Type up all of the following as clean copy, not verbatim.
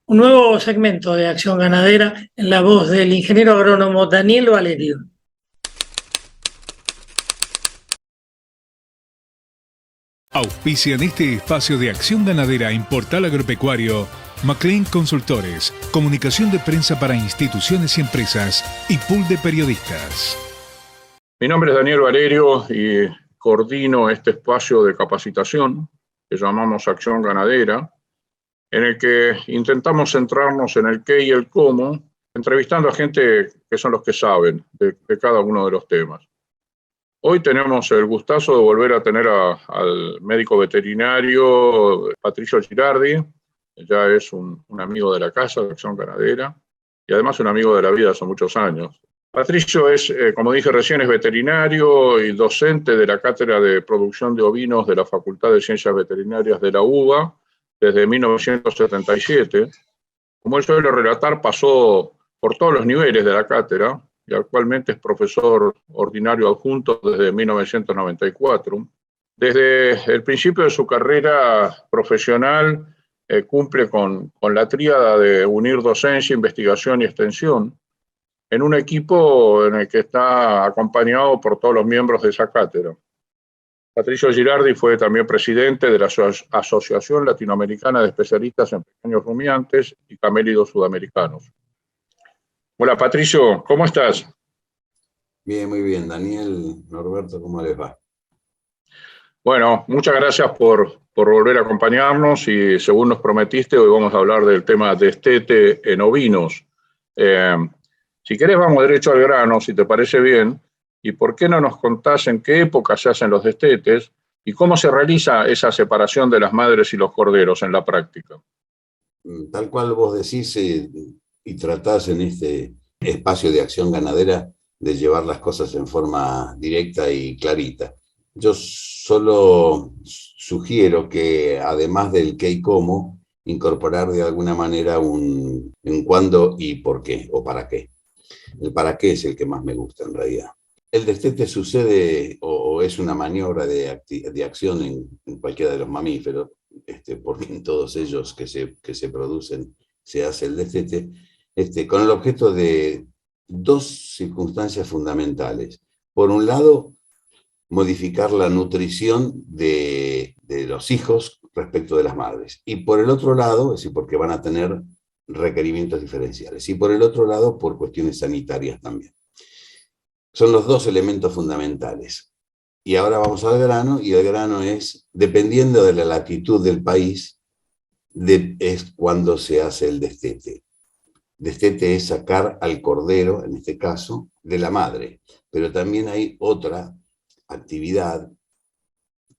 Un nuevo segmento de Acción Ganadera en la voz del ingeniero agrónomo Daniel Valerio. Auspician este espacio de Acción Ganadera en Portal Agropecuario McLean Consultores, comunicación de prensa para instituciones y empresas y pool de periodistas. Mi nombre es Daniel Valerio y coordino este espacio de capacitación que llamamos Acción Ganadera, en el que intentamos centrarnos en el qué y el cómo, entrevistando a gente que son los que saben de cada uno de los temas. Hoy tenemos el gustazo de volver a tener al médico veterinario Patricio Girardi. Ya es un amigo de la casa de Acción Ganadera y además un amigo de la vida hace muchos años. Patricio es, como dije recién, es veterinario y docente de la Cátedra de Producción de Ovinos de la Facultad de Ciencias Veterinarias de la UBA desde 1977. Como él suele relatar, pasó por todos los niveles de la cátedra y actualmente es profesor ordinario adjunto desde 1994. Desde el principio de su carrera profesional cumple con la tríada de unir docencia, investigación y extensión en un equipo en el que está acompañado por todos los miembros de esa cátedra. Patricio Girardi fue también presidente de la Asociación Latinoamericana de Especialistas en Pequeños Rumiantes y Camélidos Sudamericanos. Hola Patricio, ¿cómo estás? Bien, muy bien. Daniel, Norberto, ¿cómo les va? Bueno, muchas gracias por volver a acompañarnos y según nos prometiste, hoy vamos a hablar del tema destete en ovinos. Si querés vamos derecho al grano, si te parece bien, y por qué no nos contás en qué época se hacen los destetes y cómo se realiza esa separación de las madres y los corderos en la práctica. Tal cual vos decís y tratás en este espacio de Acción Ganadera de llevar las cosas en forma directa y clarita. Yo solo sugiero que además del qué y cómo, incorporar de alguna manera un en cuándo y por qué o para qué. El para qué es el que más me gusta en realidad. El destete sucede o es una maniobra de acción en cualquiera de los mamíferos, porque en todos ellos que se producen se hace el destete, con el objeto de dos circunstancias fundamentales. Por un lado, modificar la nutrición de los hijos respecto de las madres. Y por el otro lado, es decir, porque van a tener requerimientos diferenciales. Y por el otro lado, por cuestiones sanitarias también. Son los dos elementos fundamentales. Y ahora vamos al grano, y el grano es, dependiendo de la latitud del país, es cuando se hace el destete. Destete es sacar al cordero, en este caso, de la madre. Pero también hay otra actividad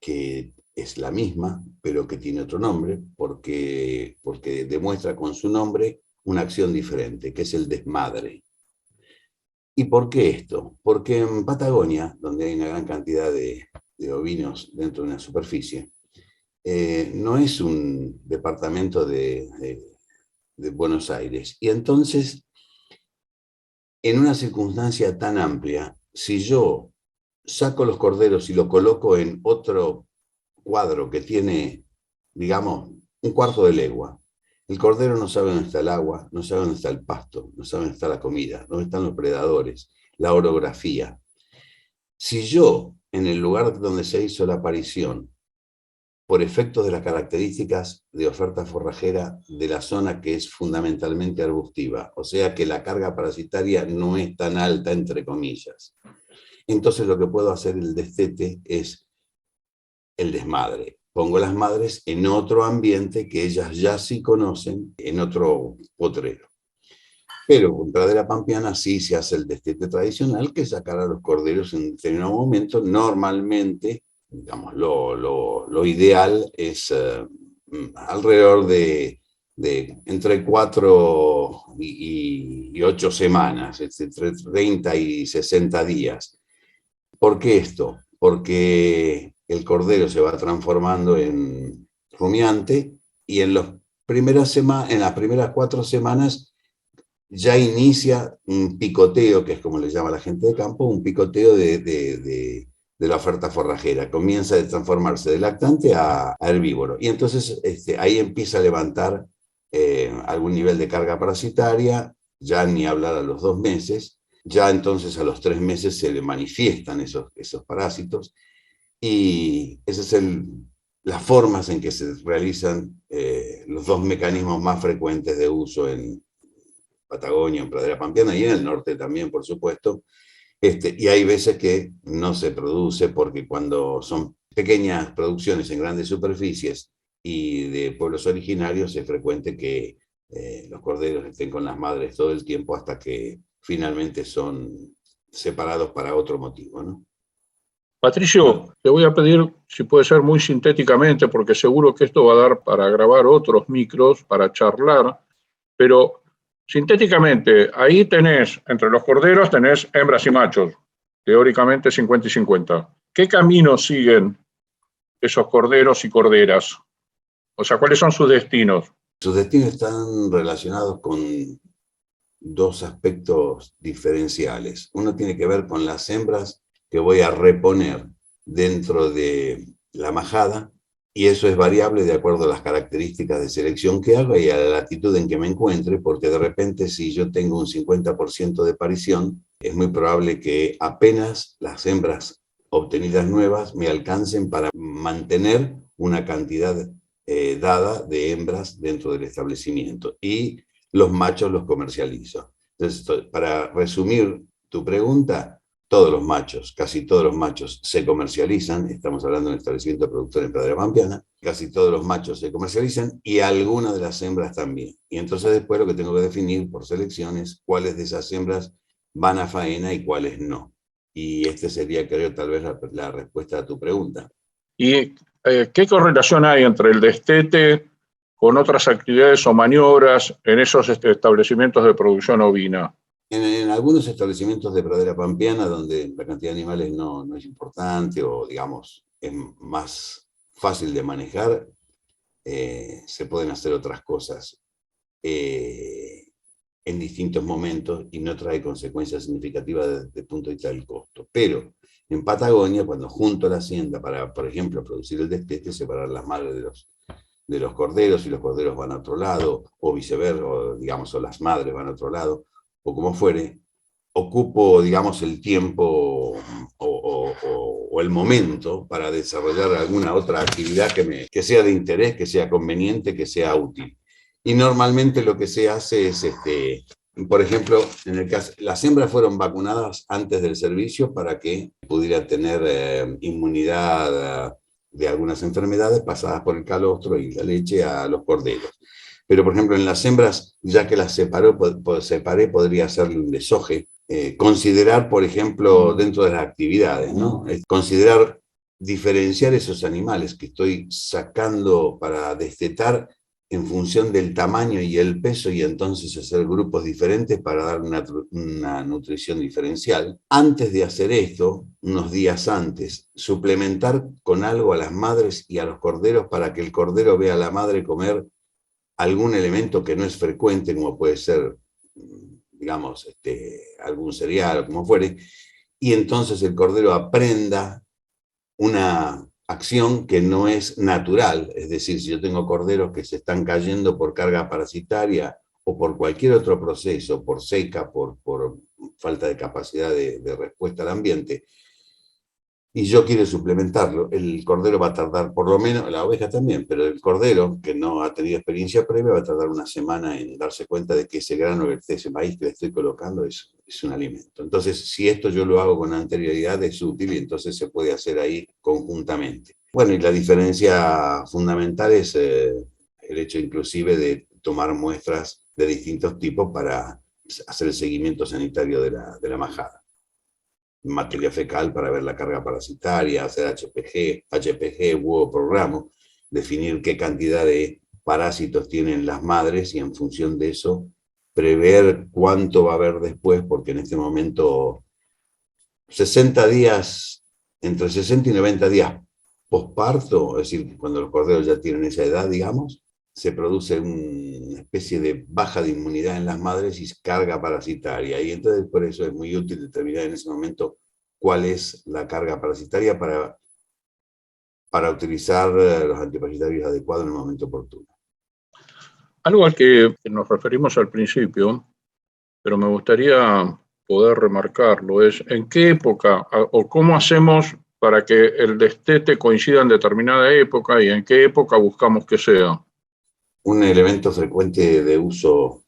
que es la misma, pero que tiene otro nombre, porque demuestra con su nombre una acción diferente, que es el desmadre. ¿Y por qué esto? Porque en Patagonia, donde hay una gran cantidad de ovinos dentro de una superficie, no es un departamento de Buenos Aires. Y entonces, en una circunstancia tan amplia, si yo saco los corderos y lo coloco en otro cuadro que tiene, digamos, un cuarto de legua, el cordero no sabe dónde está el agua, no sabe dónde está el pasto, no sabe dónde está la comida, dónde están los predadores, la orografía. Si yo, en el lugar donde se hizo la aparición, por efecto de las características de oferta forrajera de la zona que es fundamentalmente arbustiva, o sea que la carga parasitaria no es tan alta, entre comillas, entonces lo que puedo hacer el destete es el desmadre. Pongo las madres en otro ambiente que ellas ya sí conocen, en otro potrero. Pero en Pradera Pampeana sí se hace el destete tradicional, que es sacar a los corderos en determinado momento. Normalmente, digamos, lo ideal es alrededor de entre 4 y 8 semanas, entre 30 y 60 días. ¿Por qué esto? Porque el cordero se va transformando en rumiante y en las primeras 4 semanas ya inicia un picoteo, que es como le llama la gente de campo, un picoteo de la oferta forrajera. Comienza a transformarse de lactante a herbívoro. Y entonces ahí empieza a levantar algún nivel de carga parasitaria, ya ni hablar a los 2 meses, ya entonces a los 3 meses se le manifiestan esos parásitos, y esas son las formas en que se realizan los dos mecanismos más frecuentes de uso en Patagonia, en Pradera Pampeana y en el norte también, por supuesto. Y hay veces que no se produce porque cuando son pequeñas producciones en grandes superficies y de pueblos originarios es frecuente que los corderos estén con las madres todo el tiempo hasta que finalmente son separados para otro motivo, ¿no? Patricio, te voy a pedir, si puede ser muy sintéticamente, porque seguro que esto va a dar para grabar otros micros, para charlar, pero sintéticamente, ahí tenés, entre los corderos tenés hembras y machos, teóricamente 50 y 50. ¿Qué camino siguen esos corderos y corderas? O sea, ¿cuáles son sus destinos? Sus destinos están relacionados con dos aspectos diferenciales. Uno tiene que ver con las hembras que voy a reponer dentro de la majada, y eso es variable de acuerdo a las características de selección que haga y a la latitud en que me encuentre, porque de repente si yo tengo un 50% de parición, es muy probable que apenas las hembras obtenidas nuevas me alcancen para mantener una cantidad dada de hembras dentro del establecimiento, y los machos los comercializo. Entonces, para resumir tu pregunta, todos los machos, casi todos los machos se comercializan, estamos hablando de un establecimiento productor en Pradera Pampeana, casi todos los machos se comercializan y algunas de las hembras también. Y entonces después lo que tengo que definir por selecciones, cuáles de esas hembras van a faena y cuáles no. Y este sería, creo, tal vez la respuesta a tu pregunta. ¿Y qué correlación hay entre el destete con otras actividades o maniobras en esos establecimientos de producción ovina? En algunos establecimientos de Pradera Pampeana, donde la cantidad de animales no es importante o, digamos, es más fácil de manejar, se pueden hacer otras cosas en distintos momentos y no trae consecuencias significativas desde el punto de vista del costo. Pero en Patagonia, cuando junto a la hacienda para, por ejemplo, producir el destete, separar las madres de los corderos, y los corderos van a otro lado, o viceversa, o, digamos, o las madres van a otro lado, o como fuere, ocupo, digamos, el tiempo o el momento para desarrollar alguna otra actividad que sea de interés, que sea conveniente, que sea útil. Y normalmente lo que se hace es, por ejemplo, en el caso, las hembras fueron vacunadas antes del servicio para que pudiera tener inmunidad de algunas enfermedades pasadas por el calostro y la leche a los corderos. Pero, por ejemplo, en las hembras, ya que las separé, podría hacerle un desoje. Considerar, por ejemplo, dentro de las actividades, ¿no? Considerar diferenciar esos animales que estoy sacando para destetar en función del tamaño y el peso, y entonces hacer grupos diferentes para dar una nutrición diferencial. Antes de hacer esto, unos días antes, suplementar con algo a las madres y a los corderos para que el cordero vea a la madre comer algún elemento que no es frecuente, como puede ser, digamos, algún cereal o como fuere, y entonces el cordero aprenda una acción que no es natural. Es decir, si yo tengo corderos que se están cayendo por carga parasitaria o por cualquier otro proceso, por seca, por falta de capacidad de respuesta al ambiente, y yo quiero suplementarlo, el cordero va a tardar por lo menos, la oveja también, pero el cordero, que no ha tenido experiencia previa, va a tardar una semana en darse cuenta de que ese grano, ese maíz que le estoy colocando es un alimento. Entonces, si esto yo lo hago con anterioridad, es útil, y entonces se puede hacer ahí conjuntamente. Bueno, y la diferencia fundamental es el hecho inclusive de tomar muestras de distintos tipos para hacer el seguimiento sanitario de la majada. Materia fecal para ver la carga parasitaria, hacer HPG, huevo programa, definir qué cantidad de parásitos tienen las madres y en función de eso prever cuánto va a haber después, porque en este momento 60 días, entre 60 y 90 días posparto, es decir, cuando los corderos ya tienen esa edad, digamos, se produce una especie de baja de inmunidad en las madres y carga parasitaria. Y entonces por eso es muy útil determinar en ese momento cuál es la carga parasitaria para utilizar los antiparasitarios adecuados en el momento oportuno. Algo al que nos referimos al principio, pero me gustaría poder remarcarlo, es en qué época o cómo hacemos para que el destete coincida en determinada época y en qué época buscamos que sea. Un elemento frecuente de uso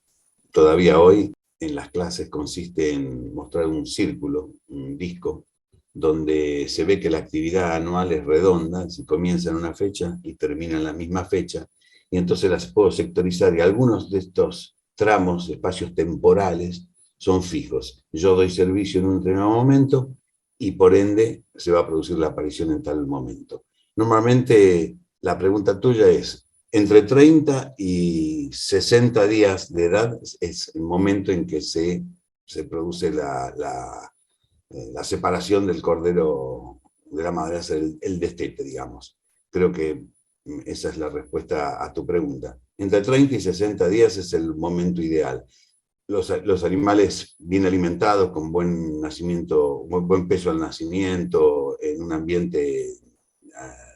todavía hoy en las clases consiste en mostrar un círculo, un disco, donde se ve que la actividad anual es redonda, si comienza en una fecha y termina en la misma fecha, y entonces las puedo sectorizar, y algunos de estos tramos, espacios temporales, son fijos. Yo doy servicio en un determinado momento y por ende se va a producir la aparición en tal momento. Normalmente la pregunta tuya es, entre 30 y 60 días de edad es el momento en que se produce la separación del cordero de la madre, hace el destete, digamos. Creo que esa es la respuesta a tu pregunta. Entre 30 y 60 días es el momento ideal. Los animales bien alimentados, con buen nacimiento, buen peso al nacimiento, en un ambiente,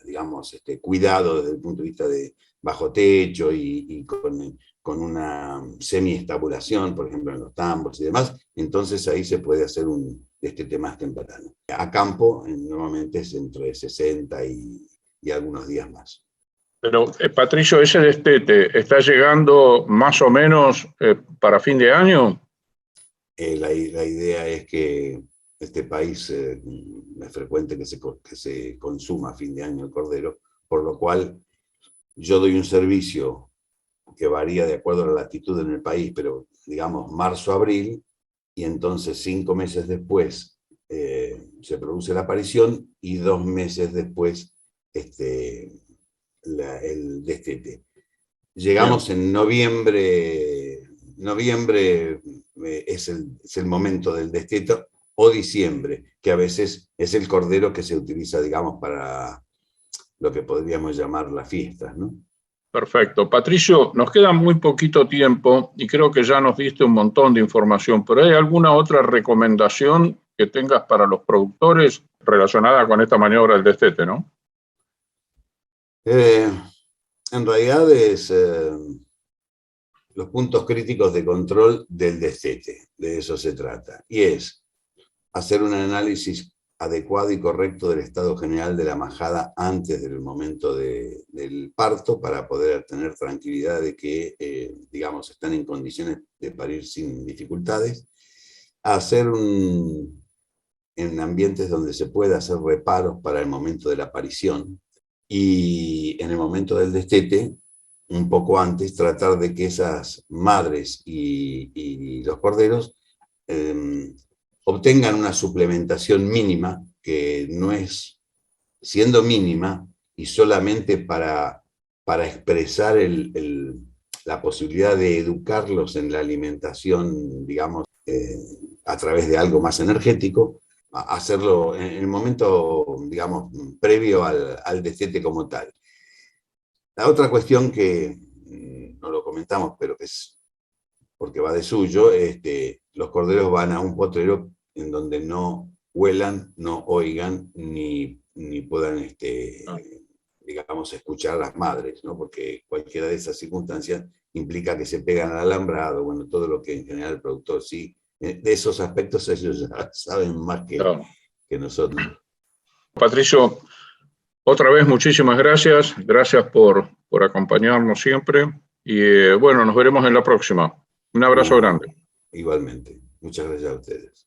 digamos, cuidado desde el punto de vista de bajo techo y con una semi-estabulación, por ejemplo, en los tambos y demás, entonces ahí se puede hacer un destete más temprano. A campo, normalmente es entre 60 y algunos días más. Pero, Patricio, ¿ese destete está llegando más o menos para fin de año? La idea es que este país es frecuente que se consuma a fin de año el cordero, por lo cual yo doy un servicio que varía de acuerdo a la latitud en el país, pero digamos marzo-abril, y entonces 5 meses después se produce la aparición y 2 meses después el destete. Llegamos en noviembre es el momento del destete, o diciembre, que a veces es el cordero que se utiliza, digamos, para lo que podríamos llamar las fiestas, ¿no? Perfecto. Patricio, nos queda muy poquito tiempo y creo que ya nos diste un montón de información, pero ¿hay alguna otra recomendación que tengas para los productores relacionada con esta maniobra del destete, no? En realidad es los puntos críticos de control del destete, de eso se trata, y es hacer un análisis adecuado y correcto del estado general de la majada antes del momento del parto, para poder tener tranquilidad de que, digamos, están en condiciones de parir sin dificultades, hacer en ambientes donde se pueda hacer reparos para el momento de la aparición, y en el momento del destete, un poco antes, tratar de que esas madres y los corderos obtengan una suplementación mínima, que no es, siendo mínima y solamente para expresar la posibilidad de educarlos en la alimentación, digamos, a través de algo más energético, hacerlo en el momento, digamos, previo al destete como tal. La otra cuestión que no lo comentamos, pero que es porque va de suyo, los corderos van a un potrero en donde no huelan, no oigan, ni puedan, digamos, escuchar a las madres, ¿no? Porque cualquiera de esas circunstancias implica que se pegan al alambrado, bueno, todo lo que en general el productor sí. De esos aspectos ellos ya saben más que nosotros. Patricio, otra vez muchísimas gracias. Gracias por acompañarnos siempre. Y bueno, nos veremos en la próxima. Un abrazo grande. Igualmente. Muchas gracias a ustedes.